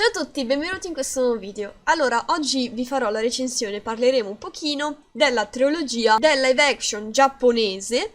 Ciao a tutti, benvenuti in questo nuovo video. Allora, oggi vi farò la recensione, parleremo un pochino della trilogia del live action giapponese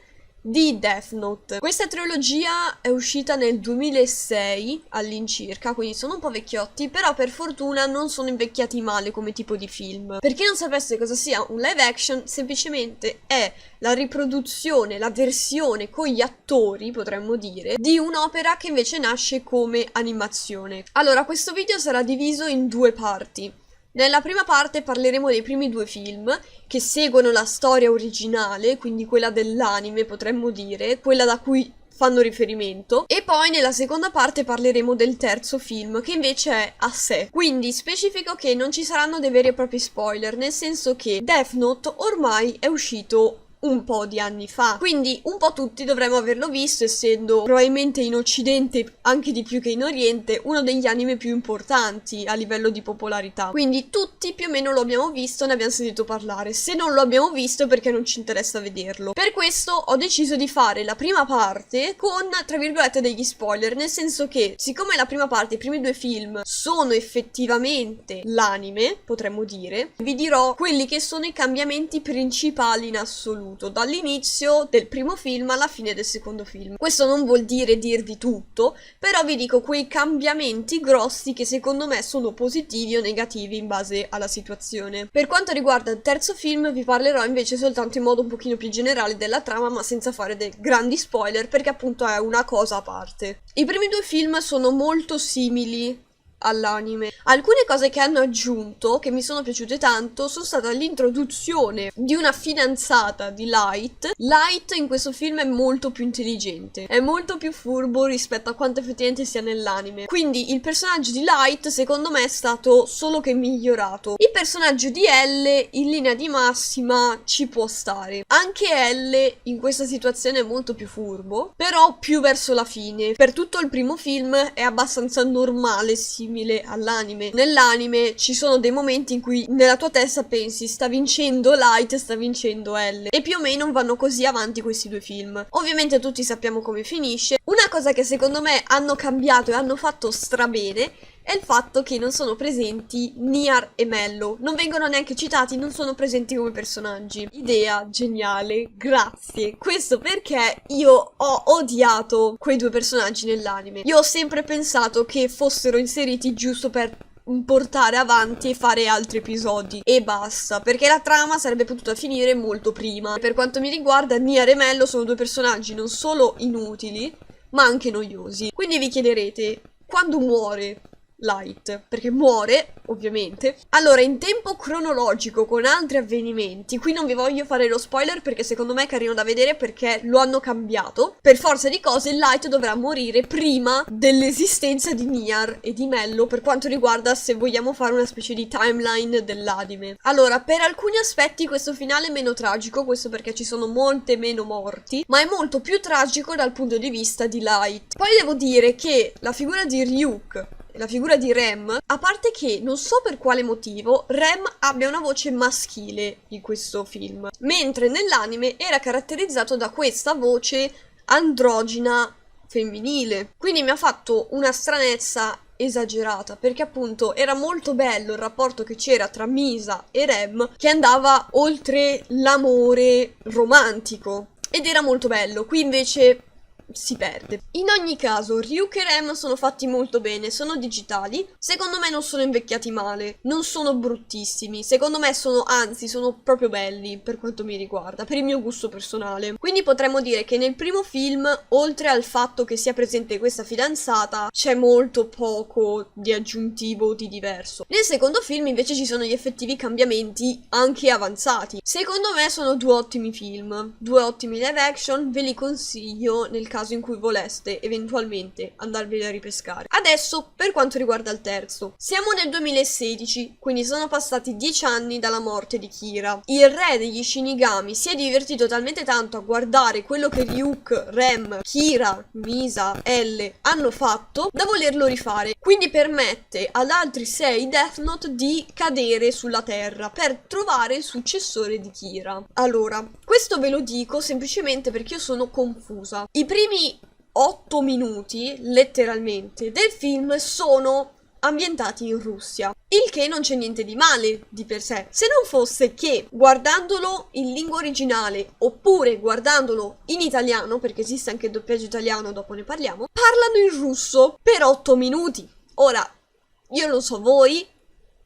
di Death Note. Questa trilogia è uscita nel 2006 all'incirca, quindi sono un po' vecchiotti, però per fortuna non sono invecchiati male come tipo di film. Per chi non sapesse cosa sia un live action, semplicemente è la riproduzione, la versione con gli attori, potremmo dire, di un'opera che invece nasce come animazione. Allora, questo video sarà diviso in due parti. Nella prima parte parleremo dei primi due film che seguono la storia originale, quindi quella dell'anime potremmo dire, quella da cui fanno riferimento, e poi nella seconda parte parleremo del terzo film che invece è a sé. Quindi specifico che non ci saranno dei veri e propri spoiler, nel senso che Death Note ormai è uscito un po' di anni fa, quindi un po' tutti dovremmo averlo visto, essendo probabilmente in Occidente, anche di più che in Oriente, uno degli anime più importanti a livello di popolarità. Quindi tutti più o meno lo abbiamo visto, ne abbiamo sentito parlare. Se non lo abbiamo visto è perché non ci interessa vederlo. Per questo ho deciso di fare la prima parte con, tra virgolette, degli spoiler, nel senso che, siccome la prima parte, i primi due film, sono effettivamente l'anime, potremmo dire, vi dirò quelli che sono i cambiamenti principali in assoluto, dall'inizio del primo film alla fine del secondo film. Questo non vuol dire dirvi tutto, però vi dico quei cambiamenti grossi che secondo me sono positivi o negativi in base alla situazione. Per quanto riguarda il terzo film vi parlerò invece soltanto in modo un pochino più generale della trama, ma senza fare dei grandi spoiler, perché appunto è una cosa a parte. I primi due film sono molto simili all'anime. Alcune cose che hanno aggiunto, che mi sono piaciute tanto, sono stata l'introduzione di una fidanzata di Light. Light in questo film è molto più intelligente, è molto più furbo rispetto a quanto effettivamente sia nell'anime. Quindi il personaggio di Light secondo me è stato solo che migliorato. Il personaggio di L in linea di massima ci può stare. Anche L in questa situazione è molto più furbo, però più verso la fine. Per tutto il primo film è abbastanza normale, simile all'anime. Nell'anime ci sono dei momenti in cui nella tua testa pensi sta vincendo Light, sta vincendo L, e più o meno vanno così avanti questi due film. Ovviamente tutti sappiamo come finisce. Una cosa che secondo me hanno cambiato e hanno fatto strabene è il fatto che non sono presenti Niar e Mello, non vengono neanche citati, non sono presenti come personaggi. Idea geniale, grazie. Questo perché io ho odiato quei due personaggi nell'anime. Io ho sempre pensato che fossero inseriti giusto per portare avanti e fare altri episodi e basta, perché la trama sarebbe potuta finire molto prima. Per quanto mi riguarda, Niar e Mello sono due personaggi non solo inutili, ma anche noiosi. Quindi vi chiederete, quando muore Light? Perché muore, ovviamente. Allora, in tempo cronologico, con altri avvenimenti, qui non vi voglio fare lo spoiler perché secondo me è carino da vedere, perché lo hanno cambiato. Per forza di cose, Light dovrà morire prima dell'esistenza di Niar e di Mello, per quanto riguarda, se vogliamo fare una specie di timeline dell'anime. Allora, per alcuni aspetti questo finale è meno tragico, questo perché ci sono molte meno morti, ma è molto più tragico dal punto di vista di Light. Poi devo dire che la figura di Ryuk, la figura di Rem, a parte che non so per quale motivo Rem abbia una voce maschile in questo film, mentre nell'anime era caratterizzato da questa voce androgina femminile. Quindi mi ha fatto una stranezza esagerata, perché appunto era molto bello il rapporto che c'era tra Misa e Rem, che andava oltre l'amore romantico ed era molto bello. Qui invece si perde. In ogni caso, Ryuk e Rem sono fatti molto bene, sono digitali, secondo me non sono invecchiati male, non sono bruttissimi, secondo me sono, anzi, sono proprio belli per quanto mi riguarda, per il mio gusto personale. Quindi potremmo dire che nel primo film, oltre al fatto che sia presente questa fidanzata, c'è molto poco di aggiuntivo, di diverso. Nel secondo film invece ci sono gli effettivi cambiamenti anche avanzati. Secondo me sono due ottimi film, due ottimi live action, ve li consiglio nel caso in cui voleste eventualmente andarveli a ripescare. Adesso per quanto riguarda il terzo, siamo nel 2016, quindi sono passati 10 anni dalla morte di Kira. Il re degli Shinigami si è divertito talmente tanto a guardare quello che Ryuk, Rem, Kira, Misa, L hanno fatto da volerlo rifare, quindi permette ad altri 6 Death Note di cadere sulla terra per trovare il successore di Kira. Allora, questo ve lo dico semplicemente perché io sono confusa. I primi 8 minuti, letteralmente, del film sono ambientati in Russia. Il che non c'è niente di male di per sé, se non fosse che guardandolo in lingua originale oppure guardandolo in italiano, perché esiste anche il doppiaggio italiano, dopo ne parliamo, parlano in russo per 8 minuti. Ora, io non so voi,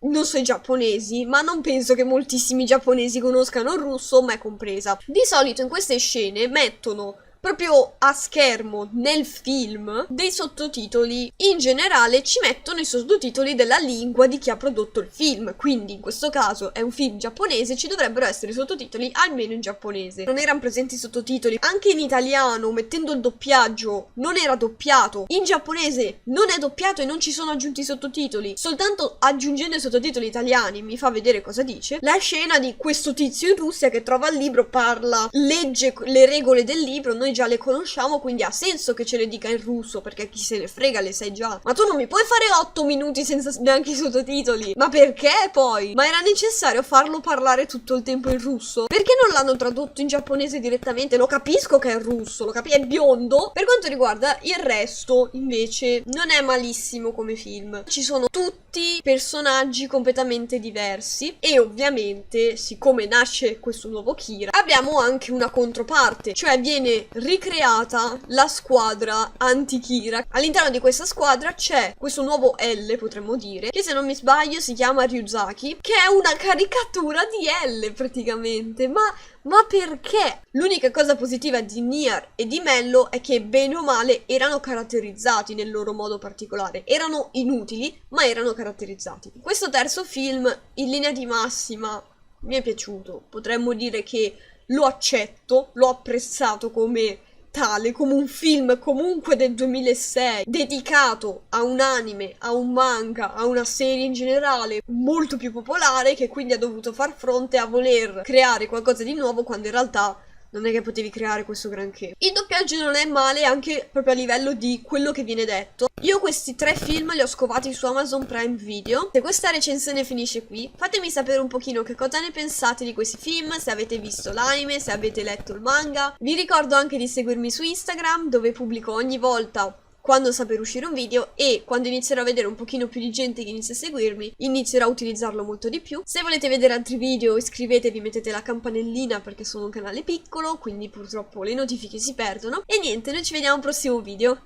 non so i giapponesi, ma non penso che moltissimi giapponesi conoscano il russo, me compresa. Di solito in queste scene mettono proprio a schermo nel film dei sottotitoli. In generale ci mettono i sottotitoli della lingua di chi ha prodotto il film, quindi in questo caso è un film giapponese, ci dovrebbero essere i sottotitoli almeno in giapponese. Non erano presenti i sottotitoli anche in italiano, mettendo il doppiaggio non era doppiato, in giapponese non è doppiato e non ci sono aggiunti i sottotitoli, soltanto aggiungendo i sottotitoli italiani mi fa vedere cosa dice. La scena di questo tizio in Russia che trova il libro, parla, legge le regole del libro, noi già le conosciamo, quindi ha senso che ce le dica in russo, perché chi se ne frega, le sai già. Ma tu non mi puoi fare 8 minuti senza neanche i sottotitoli. Ma perché poi? Ma era necessario farlo parlare tutto il tempo in russo? Perché non l'hanno tradotto in giapponese direttamente? Lo capisco che è russo, è biondo. Per quanto riguarda il resto, invece, non è malissimo come film. Ci sono tutti personaggi completamente diversi e ovviamente, siccome nasce questo nuovo Kira, abbiamo anche una controparte, cioè viene ricreata la squadra anti-Kira. All'interno di questa squadra c'è questo nuovo L, potremmo dire, che se non mi sbaglio si chiama Ryuzaki, che è una caricatura di L praticamente. Ma perché? L'unica cosa positiva di Nier e di Mello è che bene o male erano caratterizzati nel loro modo particolare. Erano inutili, ma erano caratterizzati. Questo terzo film, in linea di massima, mi è piaciuto. Potremmo dire che lo accetto, l'ho apprezzato come tale, come un film comunque del 2006, dedicato a un anime, a un manga, a una serie in generale molto più popolare, che quindi ha dovuto far fronte a voler creare qualcosa di nuovo quando in realtà non è che potevi creare questo granché. Il doppiaggio non è male anche proprio a livello di quello che viene detto. Io questi 3 film li ho scovati su Amazon Prime Video. Se questa recensione finisce qui, fatemi sapere un pochino che cosa ne pensate di questi film, se avete visto l'anime, se avete letto il manga. Vi ricordo anche di seguirmi su Instagram, dove pubblico ogni volta quando sta per uscire un video, e quando inizierò a vedere un pochino più di gente che inizia a seguirmi, inizierò a utilizzarlo molto di più. Se volete vedere altri video, iscrivetevi, mettete la campanellina perché sono un canale piccolo, quindi purtroppo le notifiche si perdono. E niente, noi ci vediamo al prossimo video.